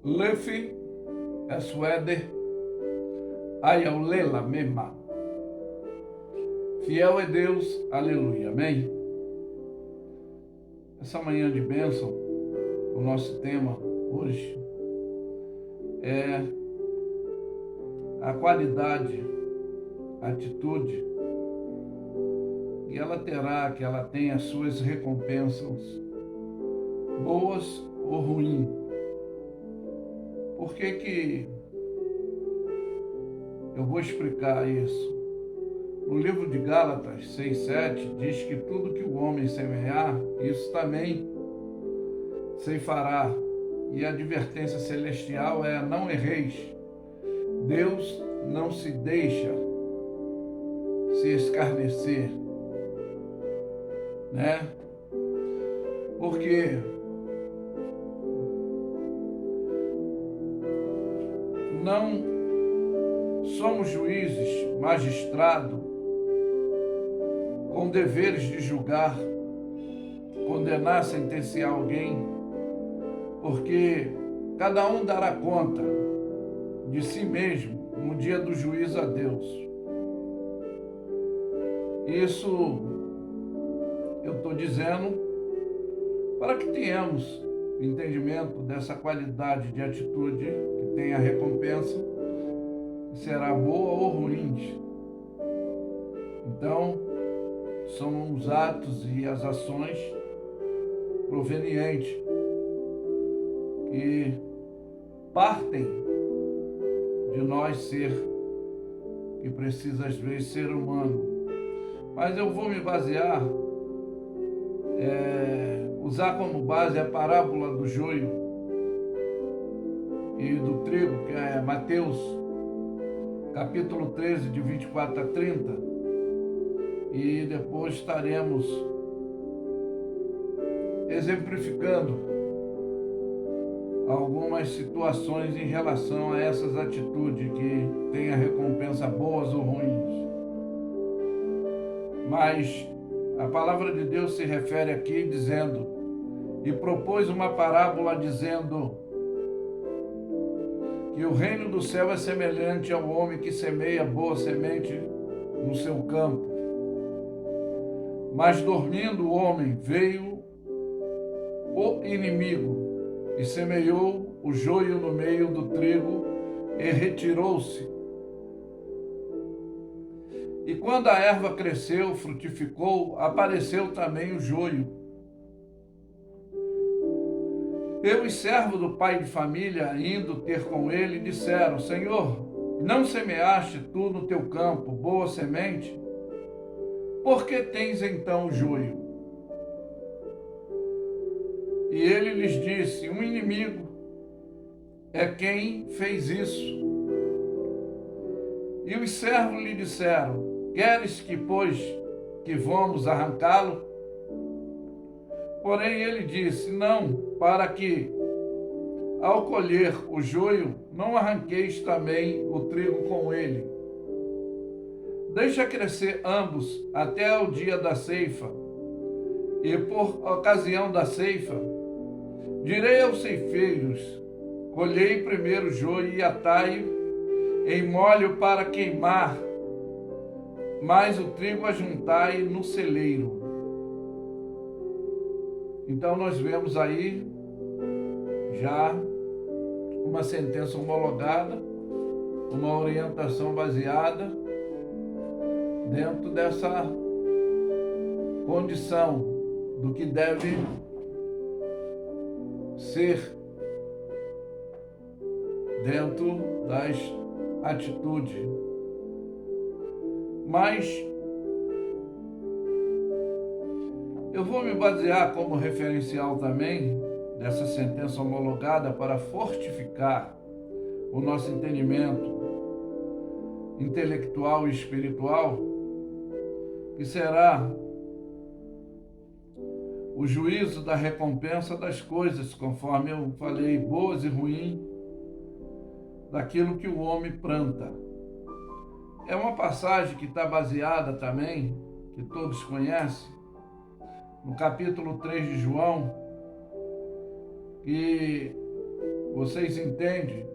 Lefi, Eswede, Ayaulela, Mema. Fiel é Deus, aleluia, amém? Essa manhã de bênção, o nosso tema hoje é a qualidade, a atitude, e ela terá, que ela tem as suas recompensas, boas ou ruins. Por que eu vou explicar isso? No livro de Gálatas 6:7 diz que tudo que o homem semear, isso também ceifará. E a advertência celestial é: não erreis. Deus não se deixa se escarnecer, né? Porque não somos juízes, magistrados, com deveres de julgar, condenar, sentenciar alguém, porque cada um dará conta de si mesmo no dia do juízo a Deus. Isso eu estou dizendo para que tenhamos entendimento dessa qualidade de atitude que tem a recompensa, que será boa ou ruim. Então, são os atos e as ações provenientes que partem de nós ser, que precisa às vezes ser humano. Mas eu vou me basear, usar como base a parábola do joio e do trigo, que é Mateus, capítulo 13, de 24 a 30, e depois estaremos exemplificando algumas situações em relação a essas atitudes que têm a recompensa boas ou ruins. Mas a palavra de Deus se refere aqui dizendo, e propôs uma parábola dizendo que o reino do céu é semelhante ao homem que semeia boa semente no seu campo. Mas dormindo o homem, veio o inimigo e semeou o joio no meio do trigo e retirou-se. E quando a erva cresceu, frutificou, apareceu também o joio. E os servos do pai de família, indo ter com ele, disseram: Senhor, não semeaste tu no teu campo boa semente? Por que tens então o joio? E ele lhes disse: um inimigo é quem fez isso. E os servos lhe disseram: queres que, pois, que vamos arrancá-lo? Porém ele disse: não, para que, ao colher o joio, não arranqueis também o trigo com ele. Deixa crescer ambos até o dia da ceifa, e por ocasião da ceifa, direi aos ceifeiros: colhei primeiro o joio e atai-o em molho para queimar, mas o trigo ajuntai no celeiro. Então nós vemos aí já uma sentença homologada, uma orientação baseada dentro dessa condição do que deve ser dentro das atitudes. Mas eu vou me basear como referencial também dessa sentença homologada para fortificar o nosso entendimento intelectual e espiritual, que será o juízo da recompensa das coisas, conforme eu falei, boas e ruins, daquilo que o homem planta. É uma passagem que está baseada também, que todos conhecem, no capítulo 3 de João, que vocês entendem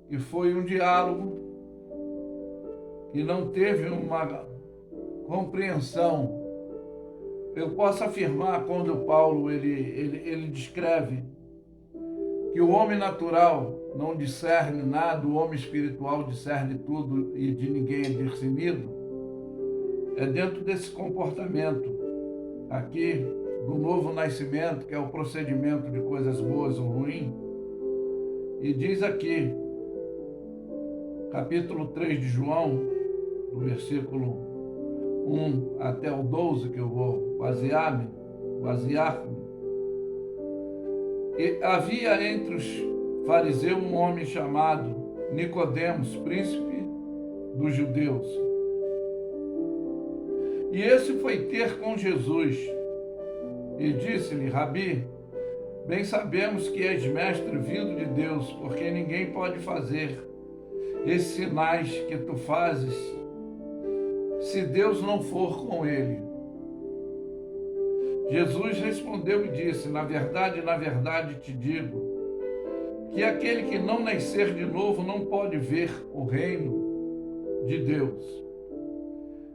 que foi um diálogo que não teve uma compreensão. Eu posso afirmar, quando Paulo ele descreve que o homem natural não discerne nada, o homem espiritual discerne tudo e de ninguém é discernido, é dentro desse comportamento aqui do novo nascimento, que é o procedimento de coisas boas ou ruins. E diz aqui, capítulo 3 de João, do versículo 1 até o 12, que eu vou basear-me. E havia entre os fariseus um homem chamado Nicodemos, príncipe dos judeus. E esse foi ter com Jesus e disse-lhe: Rabi, bem sabemos que és mestre vindo de Deus, porque ninguém pode fazer esses sinais que tu fazes se Deus não for com ele. Jesus respondeu e disse: na verdade te digo, que aquele que não nascer de novo não pode ver o reino de Deus.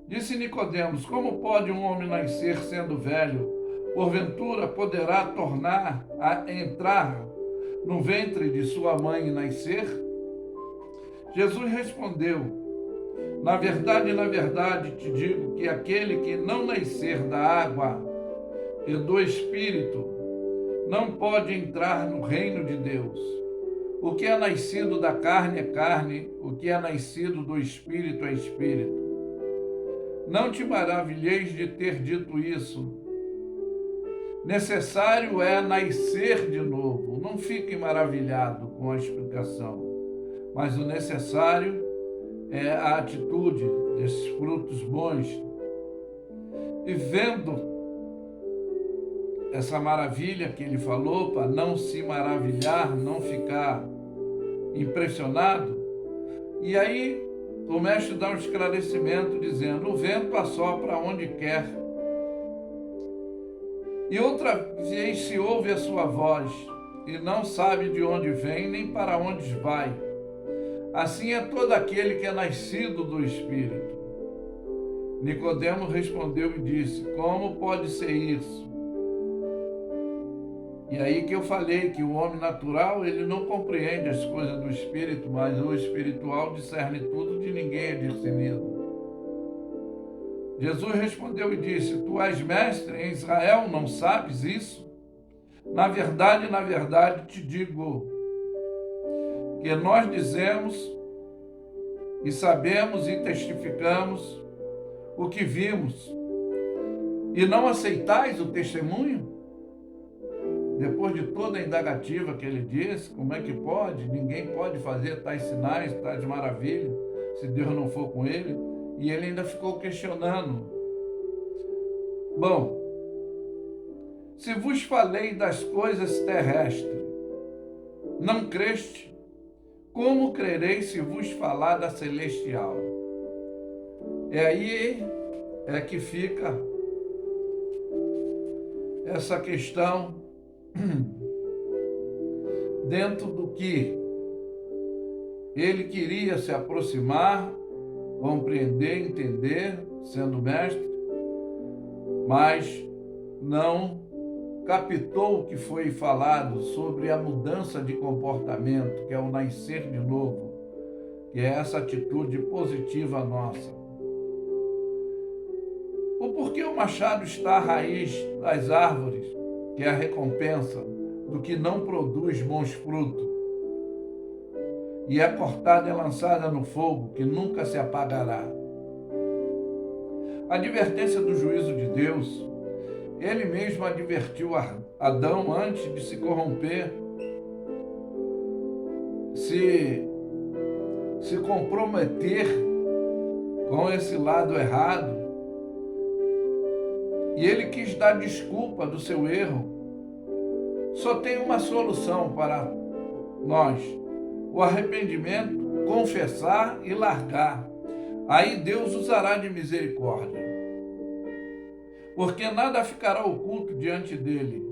Disse Nicodemos: como pode um homem nascer sendo velho? Porventura poderá tornar a entrar no ventre de sua mãe e nascer? Jesus respondeu: na verdade te digo que aquele que não nascer da água e do Espírito não pode entrar no reino de Deus. O que é nascido da carne é carne, o que é nascido do Espírito é Espírito. Não te maravilheis de ter dito isso. Necessário é nascer de novo. Não fique maravilhado com a explicação, mas o necessário é a atitude desses frutos bons. E vendo essa maravilha que ele falou, para não se maravilhar, não ficar impressionado, e aí o mestre dá um esclarecimento dizendo: o vento assopra onde quer, e outra vez se ouve a sua voz, e não sabe de onde vem nem para onde vai. Assim é todo aquele que é nascido do Espírito. Nicodemo respondeu e disse: como pode ser isso? E aí que eu falei que o homem natural, ele não compreende as coisas do Espírito, mas o espiritual discerne tudo, de ninguém é discernido. Jesus respondeu e disse: tu és mestre em Israel, não sabes isso? Na verdade te digo, que nós dizemos e sabemos e testificamos o que vimos, e não aceitais o testemunho? Depois de toda a indagativa que ele disse, como é que pode? Ninguém pode fazer tais sinais, tais maravilhas, se Deus não for com ele. E ele ainda ficou questionando. Bom, se vos falei das coisas terrestres, não creste? Como crereis se vos falar da celestial? E aí é que fica essa questão dentro do que ele queria se aproximar, compreender, entender, sendo mestre, mas não captou o que foi falado sobre a mudança de comportamento, que é o nascer de novo, que é essa atitude positiva nossa. O porquê o machado está à raiz das árvores, que é a recompensa do que não produz bons frutos, e é cortada e lançada no fogo, que nunca se apagará. A advertência do juízo de Deus, ele mesmo advertiu Adão antes de se corromper, se comprometer com esse lado errado, e ele quis dar desculpa do seu erro. Só tem uma solução para nós: o arrependimento, confessar e largar. Aí Deus usará de misericórdia, porque nada ficará oculto diante dele.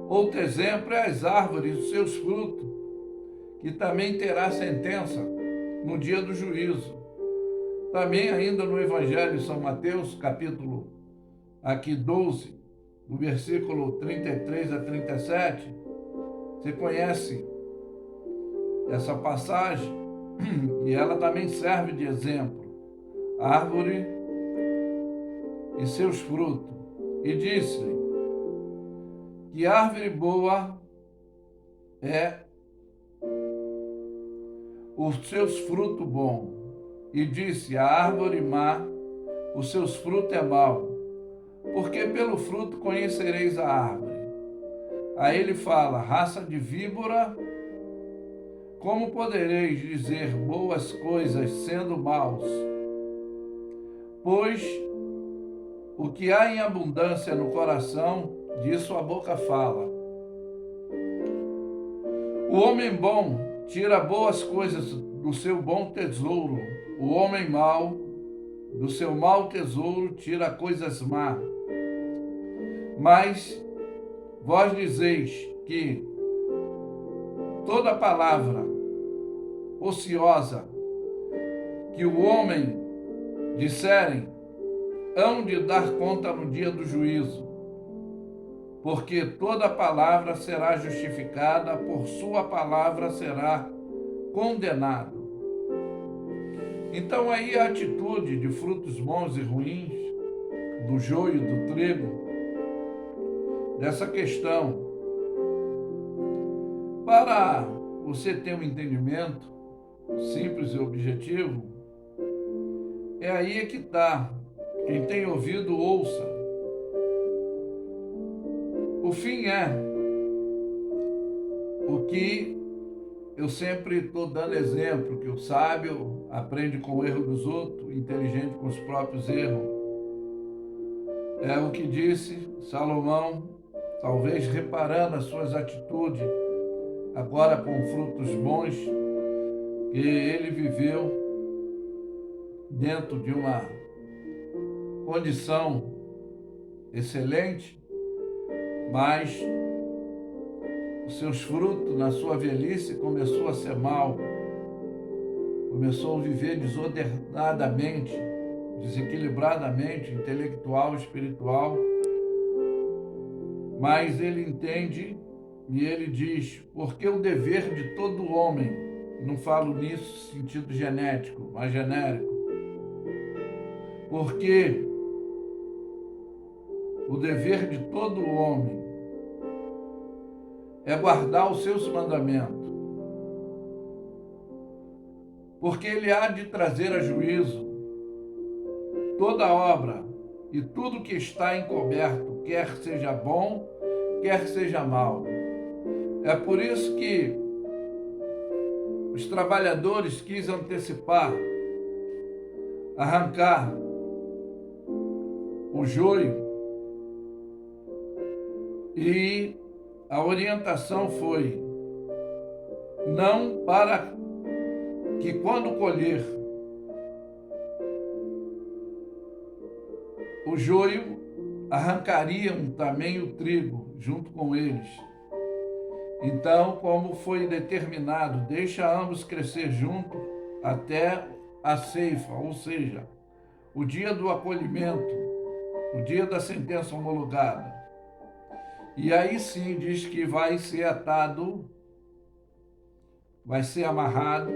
Outro exemplo é as árvores, os seus frutos, que também terá sentença no dia do juízo. Também ainda no Evangelho de São Mateus, capítulo aqui 12, do versículo 33 a 37, você conhece essa passagem e ela também serve de exemplo. Árvore e seus frutos. E disse-lhe que árvore boa é os seus frutos bons. E disse a árvore má, os seus frutos é mau, porque pelo fruto conhecereis a árvore. Aí ele fala, raça de víbora, como podereis dizer boas coisas sendo maus? Pois o que há em abundância no coração, disso a boca fala. O homem bom tira boas coisas do seu bom tesouro, o homem mau, do seu mau tesouro, tira coisas más. Mas vós dizeis que toda palavra ociosa que o homem disserem, hão de dar conta no dia do juízo, porque toda palavra será justificada, por sua palavra será condenado. Então aí a atitude de frutos bons e ruins, do joio, do trigo, dessa questão, para você ter um entendimento simples e objetivo, é aí que está. Quem tem ouvido, ouça. O fim é o que eu sempre estou dando exemplo, que o sábio aprende com o erro dos outros, o inteligente com os próprios erros. É o que disse Salomão, talvez reparando as suas atitudes, agora com frutos bons, que ele viveu dentro de uma condição excelente, mas os seus frutos na sua velhice começou a ser mal, começou a viver desordenadamente, desequilibradamente, intelectual, espiritual, mas ele entende e ele diz, porque o dever de todo homem, não falo nisso no sentido genético, mas genérico, porque o dever de todo homem é guardar os seus mandamentos, porque ele há de trazer a juízo toda obra e tudo que está encoberto, quer seja bom, quer seja mal. É por isso que os trabalhadores quis antecipar, arrancar o joio, e a orientação foi não para que quando colher o joio, arrancariam também o trigo junto com eles. Então, como foi determinado, deixa ambos crescer junto até a ceifa, ou seja, o dia do acolhimento, o dia da sentença homologada. E aí sim diz que vai ser atado, vai ser amarrado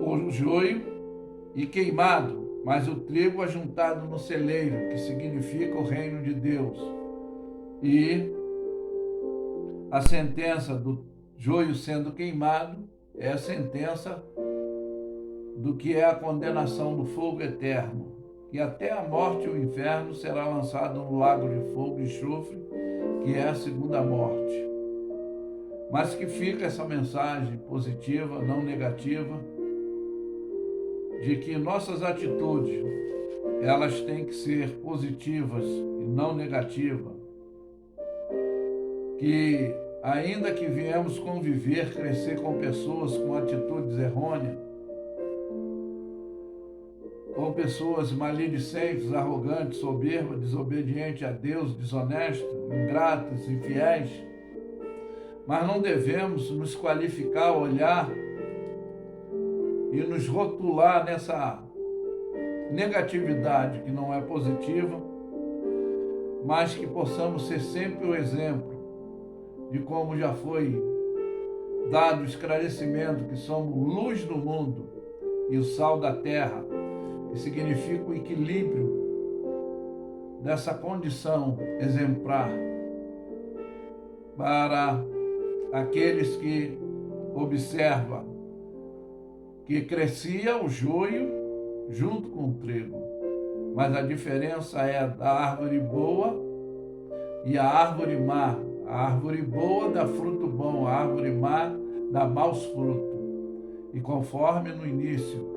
o joio e queimado, mas o trigo ajuntado no celeiro, que significa o reino de Deus. E a sentença do joio sendo queimado é a sentença do que é a condenação do fogo eterno, que até a morte e o inferno será lançado no lago de fogo e enxofre, que é a segunda morte. Mas que fica essa mensagem positiva, não negativa, de que nossas atitudes, elas têm que ser positivas e não negativas. Que ainda que viemos conviver, crescer com pessoas com atitudes errôneas, com pessoas maledicentes, arrogantes, soberbas, desobedientes a Deus, desonestos, ingratos, infiéis. Mas não devemos nos qualificar, olhar e nos rotular nessa negatividade que não é positiva, mas que possamos ser sempre o exemplo de como já foi dado o esclarecimento que somos luz do mundo e o sal da terra, que significa o equilíbrio dessa condição exemplar para aqueles que observam que crescia o joio junto com o trigo, mas a diferença é da árvore boa e a árvore má. A árvore boa dá fruto bom, a árvore má dá maus frutos. E conforme no início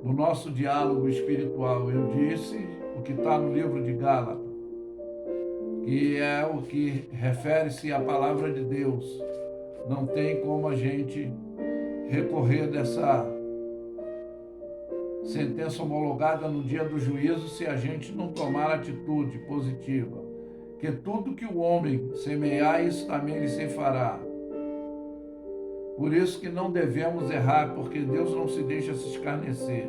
do nosso diálogo espiritual eu disse, o que está no livro de Gálatas, que é o que refere-se à palavra de Deus, não tem como a gente recorrer dessa sentença homologada no dia do juízo se a gente não tomar atitude positiva. Que tudo que o homem semear, isso também lhe se fará. Por isso que não devemos errar, porque Deus não se deixa se escarnecer.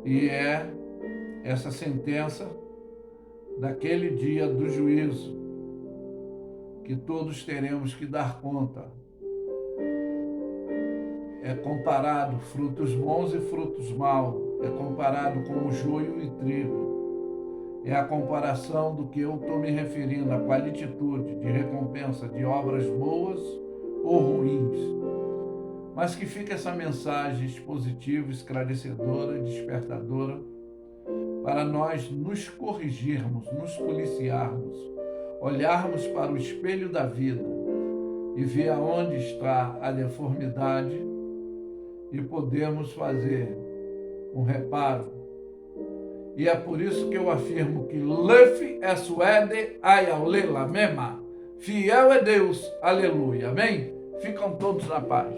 E é essa sentença daquele dia do juízo que todos teremos que dar conta. É comparado frutos bons e frutos maus, é comparado como joio e trigo. É a comparação do que eu estou me referindo, a qualititude de recompensa de obras boas ou ruins. Mas que fique essa mensagem expositiva, esclarecedora, despertadora, para nós nos corrigirmos, nos policiarmos, olharmos para o espelho da vida e ver aonde está a deformidade e podermos fazer um reparo. E é por isso que eu afirmo que Lefi é suede ayaule la mema. Fiel é Deus, aleluia, amém? Ficam todos na paz.